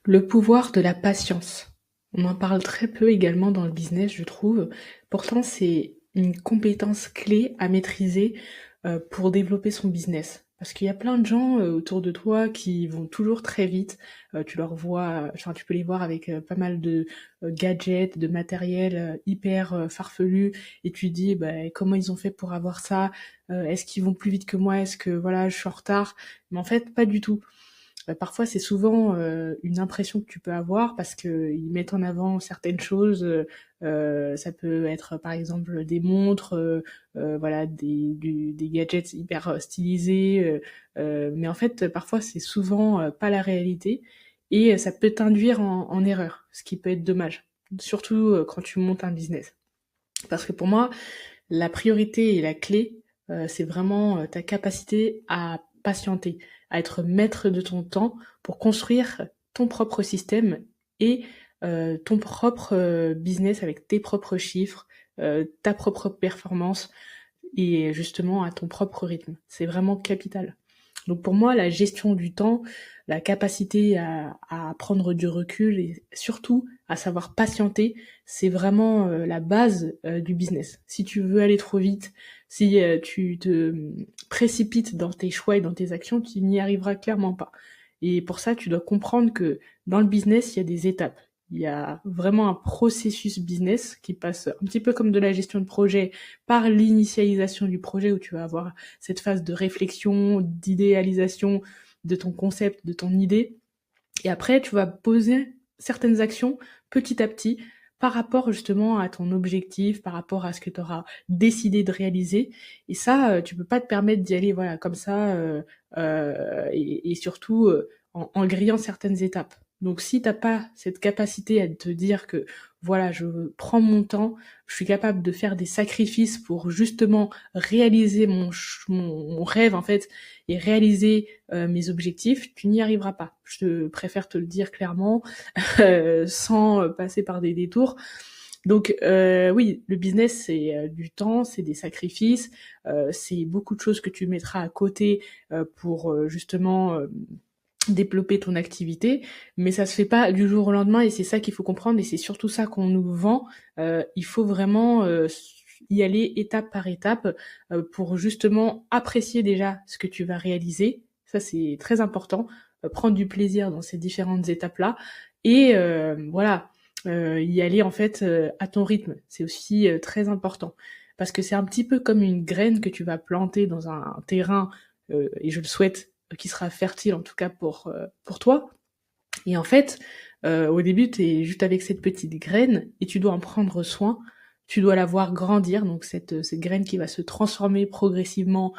Le pouvoir de la patience. On en parle très peu également dans le business, je trouve. Pourtant, c'est une compétence clé à maîtriser pour développer son business. Parce qu'il y a plein de gens autour de toi qui vont toujours très vite. Tu leur vois, enfin, tu peux les voir avec pas mal de gadgets, de matériel hyper farfelu, et tu te dis, bah, comment ils ont fait pour avoir ça? Est-ce qu'ils vont plus vite que moi? Est-ce que voilà, je suis en retard? Mais en fait, pas du tout. Parfois, c'est souvent une impression que tu peux avoir parce qu'ils mettent en avant certaines choses. Ça peut être par exemple des montres, voilà, des gadgets hyper stylisés. Mais en fait, parfois, c'est souvent pas la réalité et ça peut t'induire en erreur, ce qui peut être dommage. Surtout quand tu montes un business. Parce que pour moi, la priorité et la clé, c'est vraiment ta capacité à patienter, à être maître de ton temps pour construire ton propre système et ton propre business avec tes propres chiffres, ta propre performance et justement à ton propre rythme. C'est vraiment capital. Donc pour moi, la gestion du temps, la capacité à prendre du recul et surtout à savoir patienter, c'est vraiment la base du business. Si tu veux aller trop vite, si tu te précipites dans tes choix et dans tes actions, tu n'y arriveras clairement pas. Et pour ça, tu dois comprendre que dans le business, il y a des étapes. Il y a vraiment un processus business qui passe un petit peu comme de la gestion de projet par l'initialisation du projet où tu vas avoir cette phase de réflexion, d'idéalisation de ton concept, de ton idée. Et après, tu vas poser certaines actions petit à petit par rapport justement à ton objectif, par rapport à ce que tu auras décidé de réaliser. Et ça, tu peux pas te permettre d'y aller voilà comme ça et surtout en grillant certaines étapes. Donc si t'as pas cette capacité à te dire que voilà, je prends mon temps, je suis capable de faire des sacrifices pour justement réaliser mon rêve en fait et réaliser mes objectifs, tu n'y arriveras pas. Je préfère te le dire clairement, sans passer par des détours. Donc oui, le business c'est du temps, c'est des sacrifices, c'est beaucoup de choses que tu mettras à côté pour justement développer ton activité, mais ça se fait pas du jour au lendemain et c'est ça qu'il faut comprendre et c'est surtout ça qu'on nous vend. Il faut vraiment y aller étape par étape pour justement apprécier déjà ce que tu vas réaliser. Ça c'est très important, prendre du plaisir dans ces différentes étapes-là et voilà, y aller en fait à ton rythme. C'est aussi très important parce que c'est un petit peu comme une graine que tu vas planter dans un terrain et je le souhaite qui sera fertile en tout cas pour toi. Et en fait, au début, tu es juste avec cette petite graine et tu dois en prendre soin. Tu dois la voir grandir, donc cette graine qui va se transformer progressivement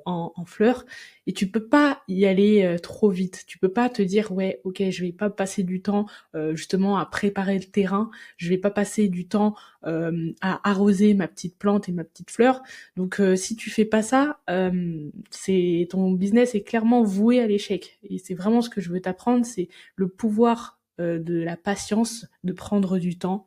en fleur. Et tu peux pas y aller trop vite. Tu peux pas te dire ouais, ok, je vais pas passer du temps justement à préparer le terrain. Je vais pas passer du temps à arroser ma petite plante et ma petite fleur. Donc si tu fais pas ça, c'est ton business est clairement voué à l'échec. Et c'est vraiment ce que je veux t'apprendre, c'est le pouvoir de la patience, de prendre du temps,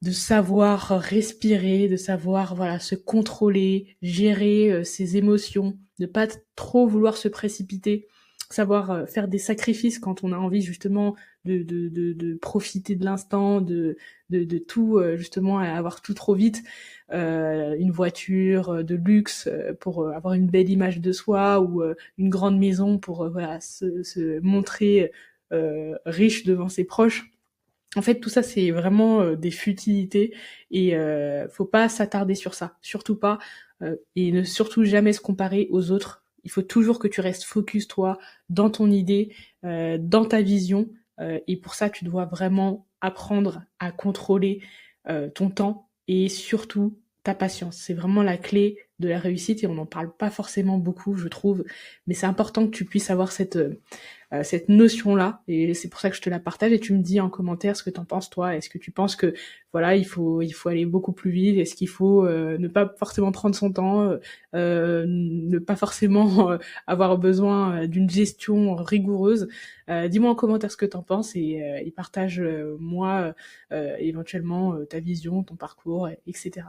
de savoir respirer, de savoir voilà se contrôler, gérer ses émotions, de pas trop vouloir se précipiter, savoir faire des sacrifices quand on a envie justement de profiter de l'instant, de tout justement avoir tout trop vite, une voiture de luxe pour avoir une belle image de soi ou une grande maison pour voilà se montrer riche devant ses proches. En fait, tout ça, c'est vraiment des futilités et faut pas s'attarder sur ça, surtout pas, et ne surtout jamais se comparer aux autres. Il faut toujours que tu restes focus toi dans ton idée, dans ta vision, et pour ça, tu dois vraiment apprendre à contrôler ton temps et surtout ta patience. C'est vraiment la clé de la réussite et on n'en parle pas forcément beaucoup, je trouve, mais c'est important que tu puisses avoir cette notion-là, et c'est pour ça que je te la partage, et tu me dis en commentaire ce que t'en penses toi. Est-ce que tu penses que voilà, il faut aller beaucoup plus vite? Est-ce qu'il faut ne pas forcément prendre son temps, ne pas forcément avoir besoin d'une gestion rigoureuse? Dis-moi en commentaire ce que t'en penses et partage moi éventuellement ta vision, ton parcours, etc.